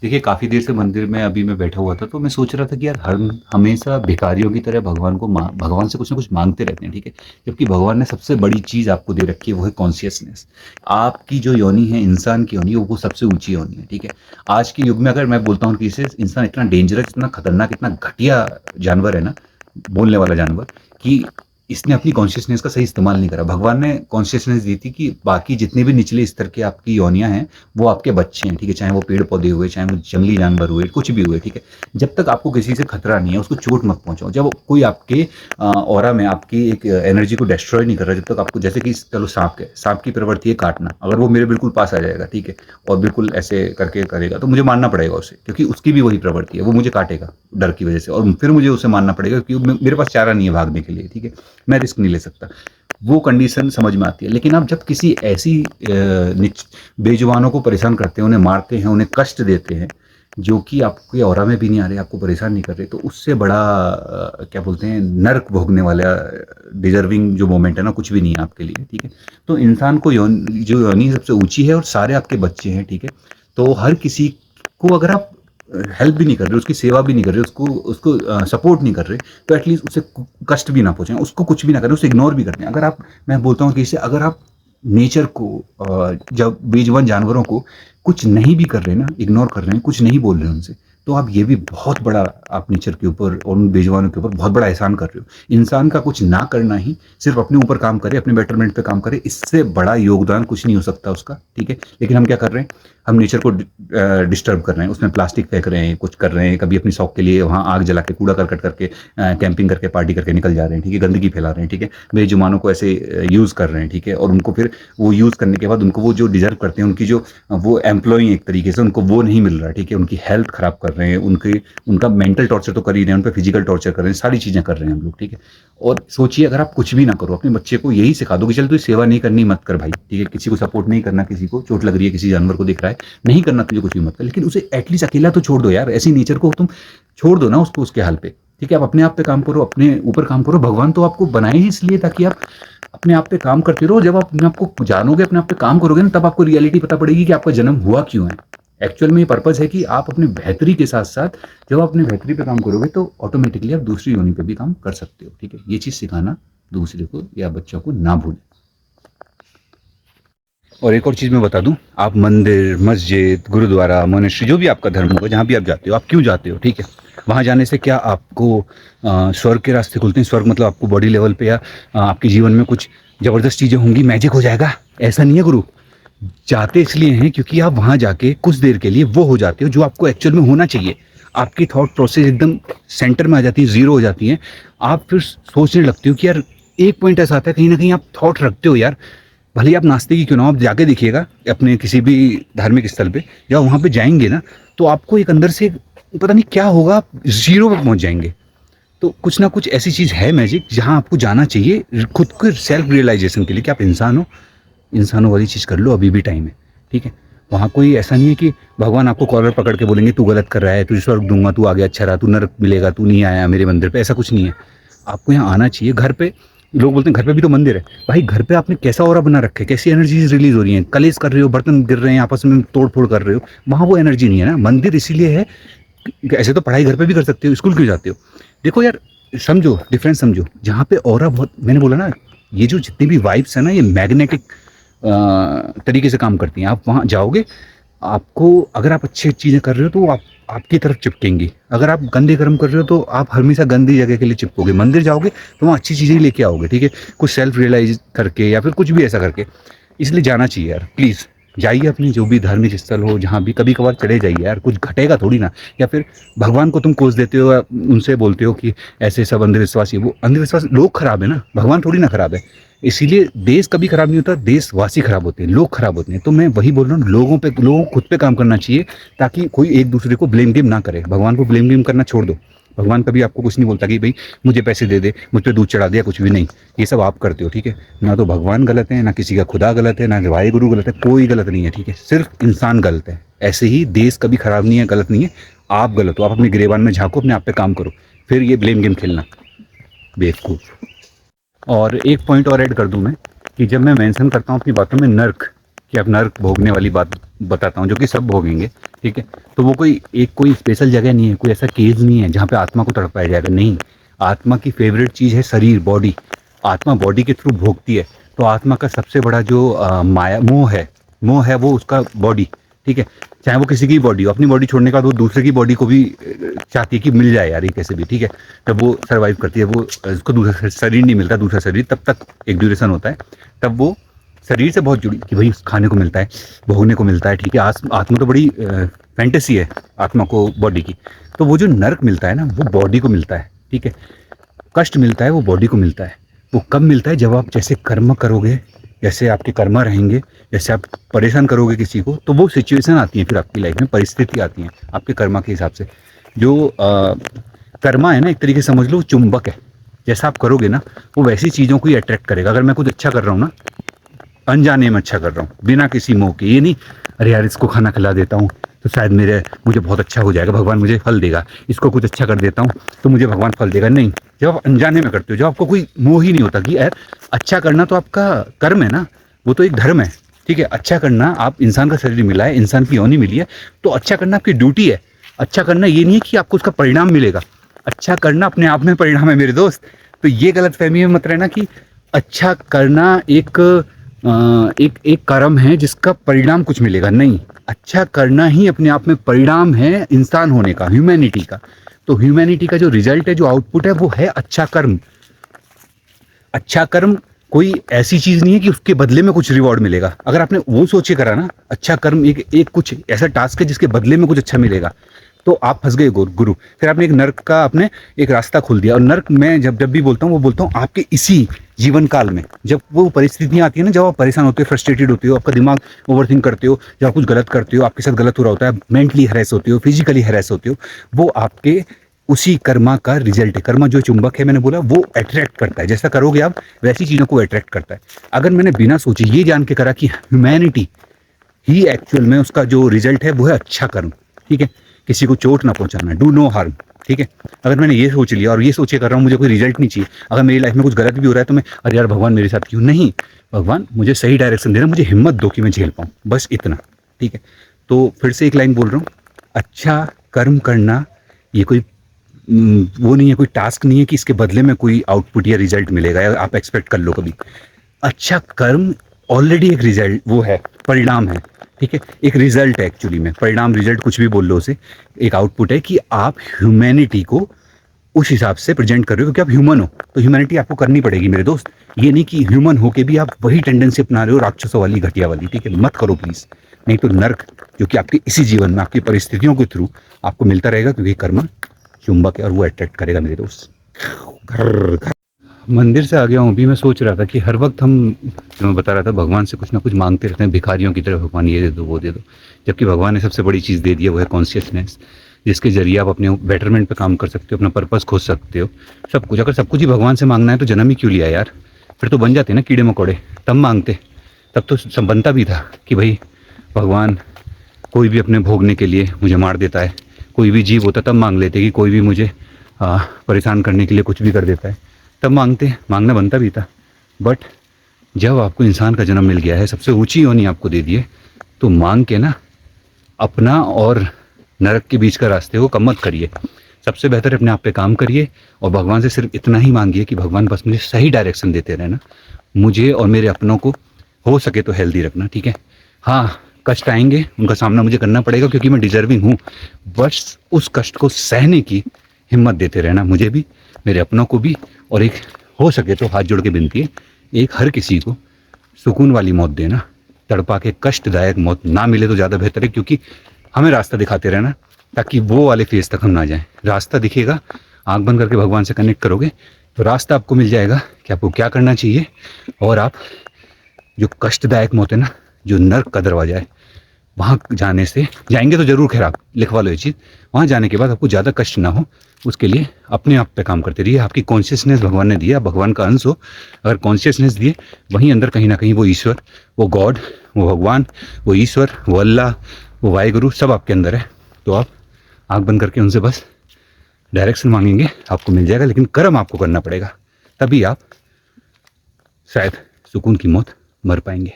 देखिए, काफ़ी देर से मंदिर में अभी मैं बैठा हुआ था, तो मैं सोच रहा था कि यार हम हमेशा भिखारियों की तरह भगवान से कुछ ना कुछ माँगते रहते हैं, ठीक है? जबकि भगवान ने सबसे बड़ी चीज़ आपको दे रखी है, वो है कॉन्शियसनेस। आपकी जो योनि है, इंसान की योनि, वो सबसे ऊँची योनि है, ठीक है? आज के युग में अगर मैं बोलता हूँ कि इसे इंसान इतना डेंजरस, इतना खतरनाक, इतना घटिया जानवर है ना, बोलने वाला जानवर, कि इसने अपनी कॉन्शियसनेस का सही इस्तेमाल नहीं करा। भगवान ने कॉन्शियसनेस दी थी कि बाकी जितने भी निचले स्तर के आपकी योनियाँ हैं, वो आपके बच्चे हैं, ठीक है? चाहे वो पेड़-पौधे हुए, चाहे वो जंगली जानवर हुए, कुछ भी हुए, ठीक है? जब तक आपको किसी से खतरा नहीं है, उसको चोट मत पहुँचाओ। जब कोई आपके ऑरा में आपकी एक एनर्जी को डिस्ट्रॉय नहीं कर रहा, जब तक आपको, जैसे कि चलो साँप है, साँप की प्रवृत्ति है काटना। अगर वो मेरे बिल्कुल पास आ जाएगा, ठीक है? और बिल्कुल ऐसे करके करेगा, तो मुझे मारना पड़ेगा उसे, क्योंकि उसकी भी वही प्रवृत्ति है, वो मुझे काटेगा डर की वजह से, और फिर मुझे उसे मारना पड़ेगा क्योंकि मेरे पास चारा नहीं है भागने के लिए, ठीक है? मैं रिस्क नहीं ले सकता। वो कंडीशन समझ में आती है। लेकिन आप जब किसी ऐसी बेजुबानों को परेशान करते हैं, उन्हें मारते हैं, उन्हें कष्ट देते हैं, जो कि आपके ऑरा में भी नहीं आ रहे, आपको परेशान नहीं कर रहे, तो उससे बड़ा क्या बोलते हैं, नर्क भोगने वाला डिजर्विंग जो मोमेंट है ना, कुछ भी नहीं है आपके लिए, ठीक है? तो इंसान को जो योनि सबसे ऊंची है, और सारे आपके बच्चे हैं, ठीक है? तो हर किसी को अगर आप हेल्प भी नहीं कर रहे, उसकी सेवा भी नहीं कर रहे, उसको उसको सपोर्ट नहीं कर रहे, तो एटलीस्ट उसे कष्ट भी ना पहुंचाएं, उसको कुछ भी ना करें, उसे इग्नोर भी करते हैं। अगर आप, मैं बोलता हूँ कि इसे, अगर आप नेचर को, जब बेजुबान जानवरों को कुछ नहीं भी कर रहे ना, इग्नोर कर रहे हैं, कुछ नहीं बोल रहे हैं उनसे, तो आप ये भी बहुत बड़ा, आप नेचर के ऊपर और उन बेजुबानों के ऊपर बहुत बड़ा एहसान कर रहे हो। इंसान का कुछ ना करना ही, सिर्फ अपने ऊपर काम करे, अपने बेटरमेंट पे काम करे, इससे बड़ा योगदान कुछ नहीं हो सकता उसका, ठीक है? लेकिन हम क्या कर रहे हैं, हम नेचर को डिस्टर्ब कर रहे हैं, उसमें प्लास्टिक फेंक रहे हैं, कुछ कर रहे हैं, कभी अपनी शौक के लिए वहाँ आग जला के, कूड़ा करकट करके, कैंपिंग करके, पार्टी करके निकल जा रहे हैं, ठीक है? गंदगी फैला रहे हैं, ठीक है? बेजुबानों को ऐसे यूज़ कर रहे हैं, ठीक है? और उनको फिर वो यूज़ करने के बाद उनको वो जो डिजर्व करते हैं, उनकी जो वो एम्प्लॉई एक तरीके से, उनको वो नहीं मिल रहा है, ठीक है? उनकी हेल्थ खराब कर रहे हैं, उनका मेंटल टॉर्चर तो कर ही रहे हैं, उन पर फिजिकल टॉर्चर कर रहे हैं, सारी चीज़ें कर रहे हैं हम लोग, ठीक है? और सोचिए, अगर आप कुछ भी ना करो, अपने बच्चे को यही सिखा दो कि चल तू सेवा नहीं करनी, मत कर भाई, ठीक है? किसी को सपोर्ट नहीं करना, किसी को चोट लग रही है, किसी जानवर को दिख रहा है, नहीं करना तुझे, कुछ भी मत कर, लेकिन उसे एटलीस्ट अकेला तो छोड़ दो यार। ऐसी नेचर को तुम छोड़ दो ना उसको, उसके हाल पे, ठीक है? आप अपने आप पे काम करो, अपने ऊपर काम करो। भगवान तो आपको बनाए ही इसलिए ताकि आप अपने आप पे काम करते रहो। जब आप अपने आप को जानोगे, अपने आप पे काम करोगे ना, तब आपको रियलिटी पता पड़ेगी कि आपका जन्म हुआ क्यों है। एक्चुअल में ये पर्पज़ है कि आप अपनी बेहतरी के साथ साथ, जब आप अपनी बेहतरी पे काम करोगे, तो ऑटोमेटिकली आप दूसरी योनि पे भी काम कर सकते हो, ठीक है? ये चीज़ सिखाना दूसरे को या बच्चों को ना भूलें। और एक और चीज़ मैं बता दूं, आप मंदिर, मस्जिद, गुरुद्वारा, मोनेस्ट्री, जो भी आपका धर्म होगा, जहाँ भी आप जाते हो, आप क्यों जाते हो, ठीक है? वहाँ जाने से क्या आपको स्वर्ग के रास्ते खुलते हैं? स्वर्ग मतलब आपको बॉडी लेवल पे, या आपके जीवन में कुछ ज़बरदस्त चीज़ें होंगी, मैजिक हो जाएगा? ऐसा नहीं है गुरु। जाते इसलिए हैं क्योंकि आप वहाँ जाके कुछ देर के लिए वो हो जाते हो जो आपको एक्चुअल में होना चाहिए। आपकी थॉट प्रोसेस एकदम सेंटर में आ जाती है, ज़ीरो हो जाती है। आप फिर सोचने लगते हो कि यार, एक पॉइंट ऐसा आता है, कहीं ना कहीं आप थॉट रखते हो यार, भले ही आप नास्तिक ही क्यों ना हो, आप जाके देखिएगा अपने किसी भी धार्मिक स्थल पे, जब वहाँ पे जाएंगे ना, तो आपको एक अंदर से पता नहीं क्या होगा, आप जीरो पे पहुँच जाएंगे। तो कुछ ना कुछ ऐसी चीज़ है मैजिक, जहाँ आपको जाना चाहिए खुद को सेल्फ रियलाइजेशन के लिए कि आप इंसान हो। इंसानों वाली चीज़ कर लो, अभी भी टाइम है, ठीक है? वहाँ कोई ऐसा नहीं है कि भगवान आपको कॉलर पकड़ के बोलेंगे तू गलत कर रहा है, तुझे स्वर्ग दूंगा, तू आगे अच्छा रहा, तू नरक मिलेगा, तू नहीं आया मेरे मंदिर पे, ऐसा कुछ नहीं है। आपको यहाँ आना चाहिए। घर पे लोग बोलते हैं घर पे भी तो मंदिर है। भाई, घर पे आपने कैसा ऑरा बना रखा है, कैसी एनर्जीज रिलीज हो रही हैं, कलेश कर रहे हो, बर्तन गिर रहे हैं, आपस में तोड़ फोड़ कर रहे हो, वहाँ वो एनर्जी नहीं है ना। मंदिर इसीलिए है, ऐसे तो पढ़ाई घर पे भी कर सकते हो, स्कूल क्यों जाते हो? देखो यार, समझो, डिफरेंस समझो। जहाँ पे ऑरा बहुत, मैंने बोला ना, ये जो जितनी भी वाइब्स है ना, ये मैग्नेटिक तरीके से काम करती हैं। आप वहाँ जाओगे, आपको, अगर आप अच्छी चीज़ें कर रहे हो तो आप आपकी तरफ चिपकेंगी। अगर आप गंदे कर्म कर रहे हो तो आप हमेशा गंदी जगह के लिए चिपकोगे। मंदिर जाओगे तो वहाँ अच्छी चीज़ें ही लेके आओगे, ठीक है? कुछ सेल्फ रियलाइज करके या फिर कुछ भी ऐसा करके। इसलिए जाना चाहिए यार, प्लीज़ जाइए। अपनी जो भी धार्मिक स्थल हो, जहाँ भी कभी कभार चले जाइए यार, कुछ घटेगा थोड़ी ना। या फिर भगवान को तुम कोस देते हो, उनसे बोलते हो कि ऐसे सब अंधविश्वासी, वो अंधविश्वास लोग खराब है ना, भगवान थोड़ी ना खराब है। इसीलिए देश कभी खराब नहीं होता, देशवासी खराब होते हैं, लोग खराब होते हैं। तो मैं वही बोल रहा हूँ, लोगों को खुद पे काम करना चाहिए, ताकि कोई एक दूसरे को ब्लेम गेम ना करे। भगवान को ब्लेम गेम करना छोड़ दो। भगवान कभी आपको कुछ नहीं बोलता कि भाई मुझे पैसे दे दे, मुझ पर दूध चढ़ा दिया, कुछ भी नहीं। ये सब आप करते हो, ठीक है? ना तो भगवान गलत है, ना किसी का खुदा गलत है, ना वाहे गुरु गलत है, कोई गलत नहीं है, ठीक है? सिर्फ इंसान गलत है। ऐसे ही देश कभी खराब नहीं है, गलत नहीं है। आप गलत हो, आप अपने गिरेबान में झांको, अपने आप पे काम करो, फिर ये ब्लेम गेम खेलना बेवकूफ़। और एक पॉइंट और ऐड कर दूं मैं, कि जब मैं मेंशन करता हूँ अपनी बातों में नर्क, कि आप नर्क भोगने वाली बात बताता हूँ जो कि सब भोगेंगे, ठीक है। तो वो कोई स्पेशल जगह नहीं है, कोई ऐसा केज नहीं है जहाँ पे आत्मा को तड़पाया जाएगा, नहीं। आत्मा की फेवरेट चीज़ है शरीर, बॉडी। आत्मा बॉडी के थ्रू भोगती है। तो आत्मा का सबसे बड़ा जो माया मोह है वो उसका बॉडी, ठीक है। चाहे वो किसी की बॉडी हो, अपनी बॉडी छोड़ने के बाद वो दूसरे की बॉडी को भी चाहती है कि मिल जाए यार ये कैसे भी, ठीक है। जब वो सर्वाइव करती है, वो उसको दूसरा शरीर नहीं मिलता, दूसरा शरीर तब तक एक ड्यूरेशन होता है, तब वो शरीर से बहुत जुड़ी कि भाई खाने को मिलता है, भोगने को मिलता है, ठीक है। आत्मा तो बड़ी फैंटेसी है आत्मा को बॉडी की। तो वो जो नर्क मिलता है ना, वो बॉडी को मिलता है, ठीक है। कष्ट मिलता है वो बॉडी को मिलता है। वो कब मिलता है? जब आप जैसे कर्म करोगे, जैसे आपके कर्म रहेंगे, जैसे आप परेशान करोगे किसी को, तो वो सिचुएशन आती है, फिर आपकी लाइफ में परिस्थिति आती है आपके कर्मा के हिसाब से। जो कर्मा है ना, एक तरीके से समझ लो चुंबक है। जैसा आप करोगे ना, वो वैसी चीज़ों को ही अट्रैक्ट करेगा। अगर मैं कुछ अच्छा कर रहा हूँ ना, अनजाने में अच्छा कर रहा हूँ, बिना किसी मोह के, ये नहीं अरे यार इसको खाना खिला देता हूँ तो शायद मुझे बहुत अच्छा हो जाएगा, भगवान मुझे फल देगा, इसको कुछ अच्छा कर देता हूँ तो मुझे भगवान फल देगा, नहीं। जब आप अनजाने में करते हो, जब आपको कोई मोह ही नहीं होता कि यार अच्छा करना तो आपका कर्म है ना, वो तो एक धर्म है, ठीक है। अच्छा करना, आप इंसान का शरीर मिला है, इंसान की योनि मिली है, तो अच्छा करना आपकी ड्यूटी है। अच्छा करना ये नहीं है कि आपको उसका परिणाम मिलेगा, अच्छा करना अपने आप में परिणाम है मेरे दोस्त। तो ये गलत फहमी में मत रहना कि अच्छा करना एक कर्म है जिसका परिणाम कुछ मिलेगा, नहीं। अच्छा करना ही अपने आप में परिणाम है इंसान होने का, ह्यूमैनिटी का। तो ह्यूमैनिटी का जो रिजल्ट है, जो आउटपुट है, वो है अच्छा कर्म। अच्छा कर्म कोई ऐसी चीज नहीं है कि उसके बदले में कुछ रिवॉर्ड मिलेगा। अगर आपने वो सोच के करा ना, अच्छा कर्म एक कुछ ऐसा टास्क है जिसके बदले में कुछ अच्छा मिलेगा, तो आप फंस गए गुरु। फिर आपने एक नर्क का आपने एक रास्ता खोल दिया। और नर्क मैं जब भी बोलता हूँ, वो बोलता हूँ आपके इसी जीवन काल में, जब वो परिस्थितियाँ आती है ना, जब आप परेशान होते हो, फ्रस्ट्रेटेड होते हो, आपका दिमाग ओवरथिंक करते हो, जब आप कुछ गलत करते हो, आपके साथ गलत हो रहा होता है, मेंटली हैरेस होते हो, फिजिकली हैरेस होते हो, वो आपके उसी कर्मा का रिजल्ट है। कर्मा जो चुंबक है, मैंने बोला, वो अट्रैक्ट करता है। जैसा करोगे आप, वैसी चीज़ों को अट्रैक्ट करता है। अगर मैंने बिना सोचे ये जान के करा कि ह्यूमैनिटी ही एक्चुअल में उसका जो रिजल्ट है वो है अच्छा कर्म, ठीक है, किसी को चोट ना पहुंचाना, डू नो हार्म, ठीक है। अगर मैंने ये सोच लिया और ये सोच के कर रहा हूँ, मुझे कोई रिजल्ट नहीं चाहिए, अगर मेरी लाइफ में कुछ गलत भी हो रहा है तो मैं अरे यार भगवान मेरे साथ क्यों नहीं, भगवान मुझे सही डायरेक्शन देना, मुझे हिम्मत दो कि मैं झेल पाऊँ, बस इतना, ठीक है। तो फिर से एक लाइन बोल रहा हूँ, अच्छा कर्म करना ये कोई वो नहीं है, कोई टास्क नहीं है कि इसके बदले में कोई आउटपुट या रिजल्ट मिलेगा या आप एक्सपेक्ट कर लो कभी। अच्छा कर्म ऑलरेडी एक रिजल्ट, वो है, परिणाम है, ठीक है। एक रिजल्ट है एक्चुअली में, परिणाम रिजल्ट कुछ भी बोल लो उसे, एक आउटपुट है कि आप ह्यूमैनिटी को उस हिसाब से प्रेजेंट कर रहे हो, क्योंकि आप ह्यूमन हो तो ह्यूमैनिटी आपको करनी पड़ेगी मेरे दोस्त। ये नहीं कि ह्यूमन होके भी आप वही टेंडेंसी अपना रहे हो, राक्षसों वाली, घटिया वाली, ठीक है, मत करो प्लीज। नहीं तो नर्क जो कि आपके इसी जीवन में आपकी परिस्थितियों के थ्रू आपको मिलता रहेगा, क्योंकि कर्म चुंबक है और वो अट्रैक्ट करेगा मेरे दोस्त। घर घर मंदिर से आ गया हूँ अभी। मैं सोच रहा था कि हर वक्त हम, जो मैं बता रहा था, भगवान से कुछ ना कुछ मांगते रहते हैं भिखारियों की तरह, भगवान ये दे दो वो दे दो, जबकि भगवान ने सबसे बड़ी चीज़ दे दी है, वो है कॉन्शियसनेस, जिसके जरिए आप अपने बेटरमेंट पे काम कर सकते हो, अपना पर्पस खोज सकते हो, सब कुछ। अगर सब कुछ ही भगवान से मांगना है तो जन्म ही क्यों लिया यार? फिर तो बन जाते ना कीड़े मकोड़े, तब मांगते, तब तो सब बनता भी था कि भाई भगवान कोई भी अपने भोगने के लिए मुझे मार देता है, कोई भी जीव होता तब मांग लेते कि कोई भी मुझे परेशान करने के लिए कुछ भी कर देता है, तब मांगते, मांगना बनता भी था। बट जब आपको इंसान का जन्म मिल गया है, सबसे ऊंची योनि आपको दे दी है, तो मांग के ना अपना और नरक के बीच का रास्ते को कम मत करिए। सबसे बेहतर अपने आप पे काम करिए और भगवान से सिर्फ इतना ही मांगिए कि भगवान बस मुझे सही डायरेक्शन देते रहना, मुझे और मेरे अपनों को हो सके तो हेल्दी रखना, ठीक है। हाँ कष्ट आएंगे, उनका सामना मुझे करना पड़ेगा क्योंकि मैं डिजर्विंग हूँ, बस उस कष्ट को सहने की हिम्मत देते रहना, मुझे भी, मेरे अपनों को भी। और एक हो सके तो हाथ जोड़ के विनती है, एक हर किसी को सुकून वाली मौत देना, तड़पा के कष्टदायक मौत ना मिले तो ज़्यादा बेहतर है, क्योंकि हमें रास्ता दिखाते रहना ताकि वो वाले फेज तक हम ना जाएं। रास्ता दिखेगा, आंख बंद करके भगवान से कनेक्ट करोगे तो रास्ता आपको मिल जाएगा कि आपको क्या करना चाहिए। और आप जो कष्टदायक मौत है ना, जो नर्क का दरवाजा है, वहाँ जाने से, जाएंगे तो जरूर, खैर आप लिखवा लो ये चीज़, वहाँ जाने के बाद आपको ज़्यादा कष्ट ना हो, उसके लिए अपने आप पे काम करते रहिए। आपकी कॉन्शियसनेस भगवान ने दिया, आप भगवान का अंश हो, अगर कॉन्शियसनेस दिए, वहीं अंदर कहीं ना कहीं वो ईश्वर, वो गॉड, वो भगवान, वो ईश्वर, वो अल्लाह, वो वाहिगुरु सब आपके अंदर है। तो आप आँख बंद करके उनसे बस डायरेक्शन मांगेंगे, आपको मिल जाएगा। लेकिन कर्म आपको करना पड़ेगा, तभी आप शायद सुकून की मौत मर पाएंगे।